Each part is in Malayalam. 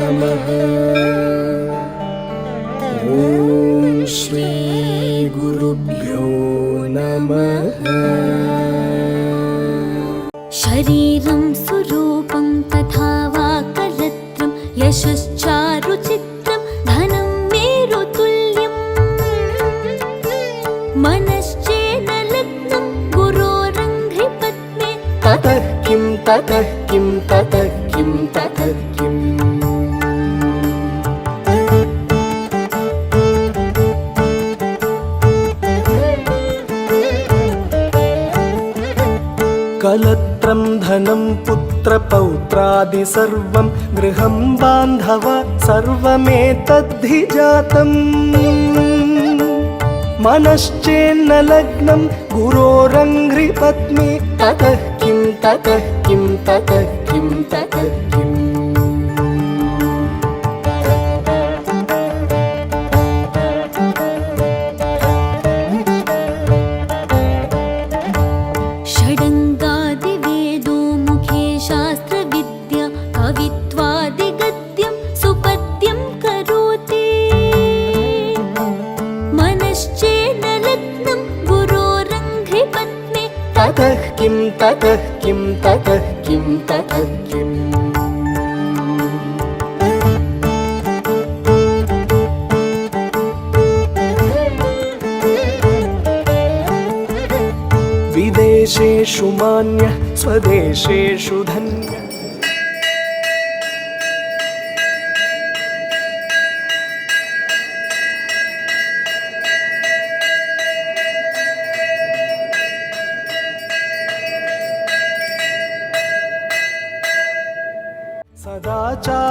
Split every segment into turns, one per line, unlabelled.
नमः। ॐ श्री गुरुभ्यो नमः।
शरीरं सुरूपं तथा वा कलत्रं यशश्चारुचित्रं धनं मेरुतुल्यं मनश्चेन लग्नं गुरोरङ्घ्रिपद्मे
ततः किं ततः किं ततः किं ततः किम्। कलत्रं धनं पुत्रपौत्रादि सर्वं गृहं बान्धव सर्वमेतद्धि जातम् मनश्चेन्न लग्नं गुरोरङ्घ्रिपद्मे ततः किं ततः किं ततः किं ततः किम्।
षडङ्गादिवेदो मुखे शास्त्रविद्या कवित्वादिगद्यं सुपद्यं करोति मनश्चेन लग्नं गुरोरङ्घ्रिपद्मे
ततः किं ततः किं ततः किं ततः किम्। विदेशेषु मान्यः स्वदेशेषु धन्यः।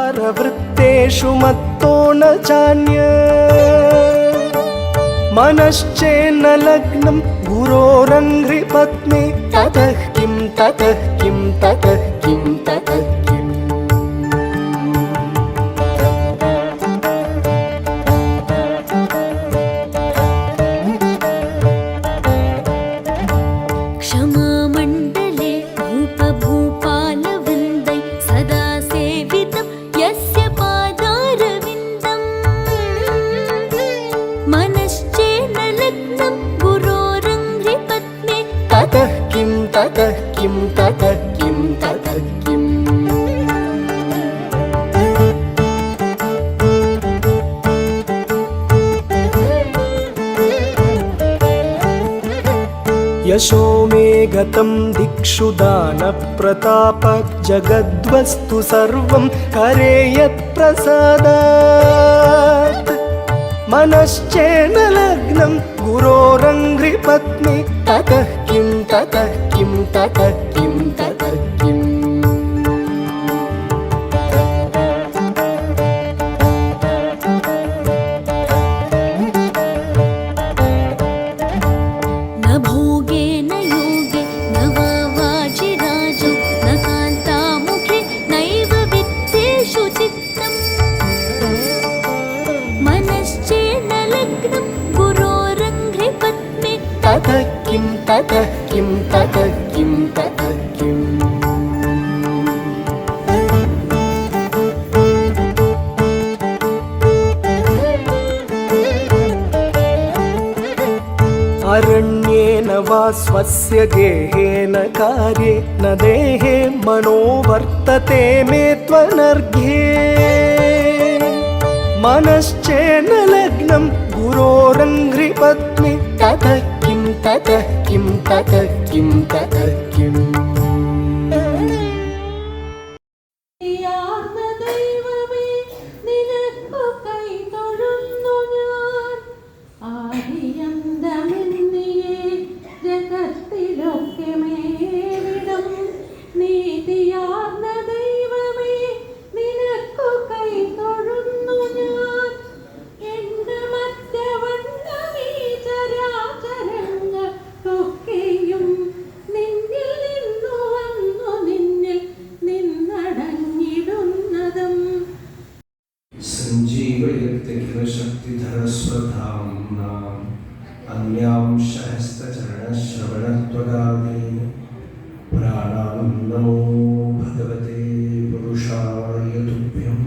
सदाचारवृत्तेषु मत्तो न चान्यः मनश्चेन्न लग्नं गुरोरङ्घ्रिपद्मे ततः किं ततः किं ततः किं ततः किम्।
क्षमामण्डले भूपभूपालवृन्दै सदा सेवितं यस्य पादारविन्दम् मनश्चेन लग्नं गुरोरङ्घ्रिपद्मे
ततः किं ततः किं ततः किं ततः किम्। यशो मे गतं दिक्षु दानप्रताप जगद्वस्तु सर्वं करे यत्प्रसादात् मनश्चेन लग्नं गुरोरङ्घ्रिपद्मे ततः किं ततः किं ततः किं ततः किम्।
न भोगे न योगे न वा वाजिराजो न कान्तामुखे नैव वित्तेषु चित्तम् मनश्चेन लग्नं गुरोरङ्घ्रिपद्मे
ततः किं ततः किं ततः किं ततः किम्। अरण्येन वा स्वस्य गेहेन कार्ये न देहे मनो वर्तते मे त्वनर्घ्ये मनश्चेन लग्नं गुरोरङ्घ्रिपद्मे ततः किं ततः किं ततः किं ततः किम्।
संजीवयत्यखिलशक्तिधरस्वधाम्ना अन्यांशहस्तचरणश्रवणत्वगादीन् प्राणान्नमो भगवते पुरुषाय तुभ्यम्।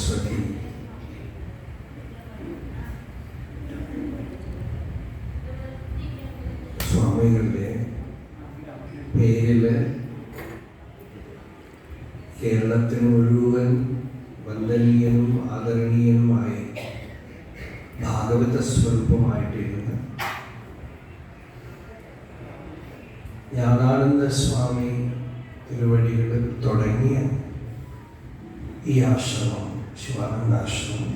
സരസ്വതി സ്വാമികളുടെ പേരിൽ കേരളത്തിന് മുഴുവൻ വന്ദനീയനും ആദരണീയനുമായി ഭാഗവത സ്വരൂപമായിട്ടിരുന്ന ജ്ഞാനാനന്ദ സ്വാമി തിരുവടികളിൽ തുടങ്ങിയ ഈ ആശ്രമം, ശിവാനന്ദാശ്രമം,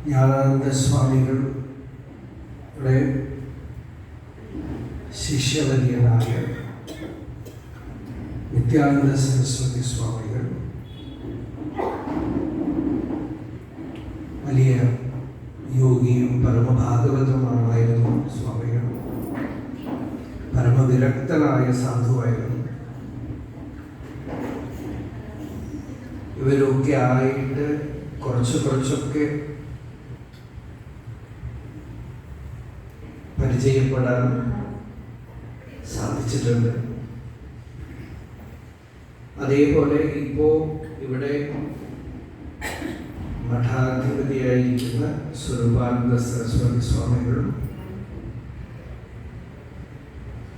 ജ്ഞാനാനന്ദ സ്വാമികളുടെ ശിഷ്യവര്യനായ നിത്യാനന്ദ സരസ്വതി സ്വാമികൾ വലിയ യോഗിയും പരമഭാഗവതമായിരുന്നു. സ്വാമികൾ പരമവിരക്തനായ സാധുവായിരുന്നു. ഇവരൊക്കെ ആയിട്ട് കുറച്ചൊക്കെ പരിചയപ്പെടാൻ സാധിച്ചിട്ടുണ്ട്. അതേപോലെ ഇപ്പോൾ ഇവിടെ മഠാധിപതിയായിരിക്കുന്ന സ്വരൂപാനന്ദ സരസ്വതി സ്വാമികളും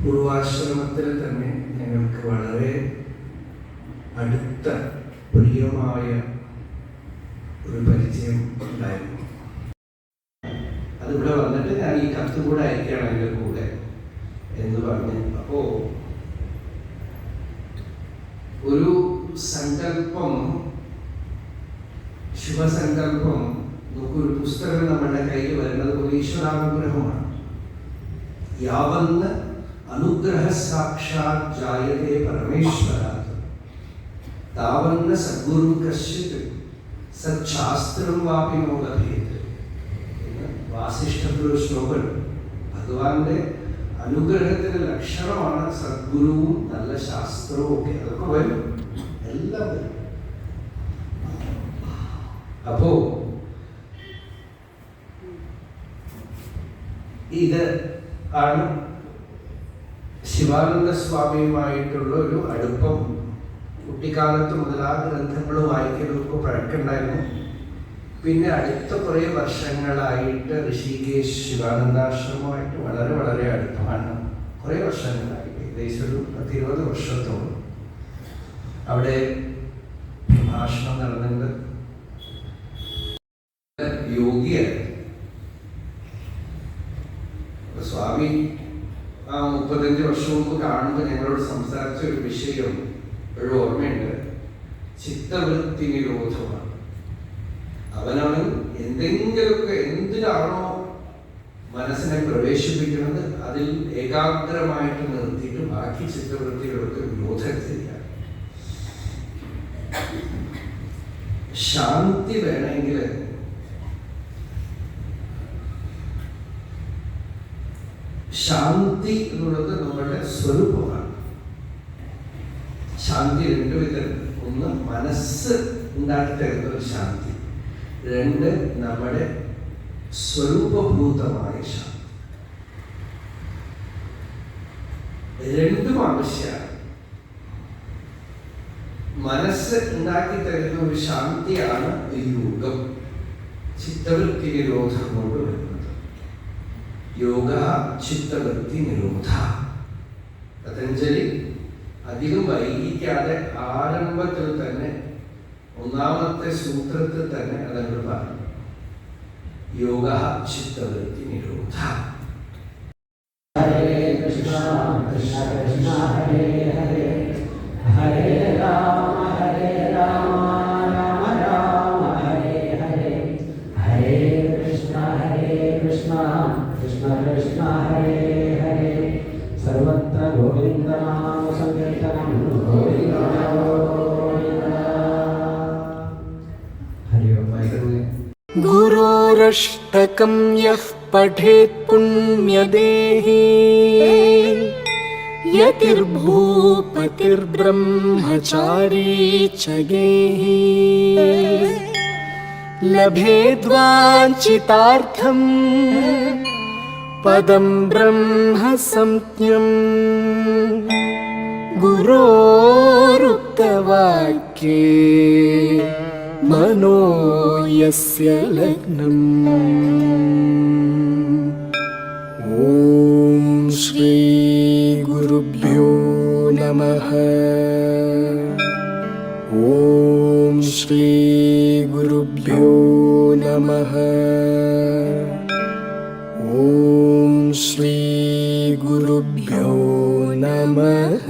പൂർവാശ്രമത്തിൽ തന്നെ ഞങ്ങൾക്ക് വളരെ അടുത്ത പ്രിയമായ ഒരു പരിചയം ഉണ്ടായിരുന്നു. അതിവിടെ വന്നിട്ട് ഞാൻ ഈ കത്ത് കൂടെ അയക്കുകയാണ് അതിൻ്റെ കൂടെ എന്ന് പറഞ്ഞ്. അപ്പോൾ ഒരു സങ്കല്പം, ശുഭസങ്കല്പം, നമുക്കൊരു പുസ്തകം നമ്മുടെ കയ്യിൽ വരുന്നത് ഒരു ഈശ്വരാനുഗ്രഹമാണ്. യാവന്ന് അനുഗ്രഹ സാക്ഷാത് ജായതേ പരമേശ്വരാത് താവന്ന സദ്ഗുരു കശ്ചിത് സത്ശാസ്ത്രം വാപി നോ ലഭേത്. വാസിഷ്ഠത്തിലൊരു ശ്ലോകം. ഭഗവാന്റെ അനുഗ്രഹത്തിന്റെ ലക്ഷണമാണ് സദ്ഗുരുവും നല്ല ശാസ്ത്രവും ഒക്കെ. അതൊക്കെ വരും, എല്ലാം വരും. അപ്പോ ഇത് ആണ് ശിവാനന്ദ സ്വാമിയുമായിട്ടുള്ള ഒരു അടുപ്പം. കുട്ടിക്കാലത്ത് മുതൽ ആ ഗ്രന്ഥങ്ങളും വായിക്കലൊക്കെ പഴക്കമുണ്ടായിരുന്നു. പിന്നെ അടുത്ത കുറേ വർഷങ്ങളായിട്ട് ഋഷികേശ് ശിവാനന്ദാശ്രമമായിട്ട് വളരെ വളരെ അടുപ്പമാണ്. കുറേ വർഷങ്ങളായി, ഏകദേശം ഒരു 10-20 വർഷത്തോളം അവിടെ പ്രഭാഷണം നടന്നിട്ടുണ്ട്. യോഗിയായിരുന്നു സ്വാമി. ആ 35 വർഷം മുമ്പ് കാണുമ്പോൾ ഞങ്ങളോട് സംസാരിച്ച ഒരു വിഷയം ഒരു ഓർമ്മയുണ്ട്. ചിത്തവൃത്തി നിരോധമാണ്. അവനവൻ എന്തെങ്കിലുമൊക്കെ എന്തിനാണോ മനസ്സിനെ പ്രവേശിപ്പിക്കുന്നത് അതിൽ ഏകാഗ്രമായിട്ട് നിർത്തിയിട്ട് ബാക്കി ചിത്തവൃത്തികളൊക്കെ വിരോധം ചെയ്യാം. ശാന്തി വേണമെങ്കിൽ ശാന്തി എന്നുള്ളത് നമ്മുടെ സ്വരൂപമാണ്. ശാന്തി 2 വിധം. ഒന്ന് മനസ്സ് ഉണ്ടാക്കിത്തരുന്ന ഒരു ശാന്തി, 2 നമ്മുടെ സ്വരൂപഭൂതമായ ശാന്തി. രണ്ടും ആവശ്യമാണ്. മനസ്സ് ഉണ്ടാക്കി തരുന്ന ഒരു ശാന്തിയാണ് യോഗം, ചിത്തവൃത്തി നിരോധം കൊണ്ട് വരുന്നത്. യോഗ ചിത്തവൃത്തി നിരോധ. പതഞ്ജലി അധികം വൈകിക്കാതെ ആരംഭത്തിൽ തന്നെ 1ാമത്തെ സൂത്രത്തിൽ തന്നെ അതങ്ങോട്ട് പറഞ്ഞു. യോഗ ചിത്തവൃത്തി നിരോധ.
ഹരേ കൃഷ്ണ കൃഷ്ണ കൃഷ്ണ ഹരേ ഹരേ ഹരേ രാമ രാമ രാമ ഹരേ ഹരേ ഹരേ കൃഷ്ണ കൃഷ്ണ കൃഷ്ണ ഹരേ ഹരേ സർവത്ര ഗോവിന്ദനാമ സങ്കീർത്തനം ഗോവിന്ദ ഗോവിന്ദ. ഹരി ഓം. ഗുരോരഷ്ടകം യഃ പഠേത് പുണ്യദേഹി യതിർഭൂപതിർബ്രഹ്മചാരീ ച ഗേഹി ലഭേദ്വാഞ്ചിതാർത്ഥം പദം ബ്രഹ്മ സംജ്ഞം गुरोरुक्तवाक्ये मनो यस्य लग्नम्। ॐ श्री गुरुभ्यो नमः। ॐ श्री गुरुभ्यो नमः। ॐ श्री गुरुभ्यो नमः।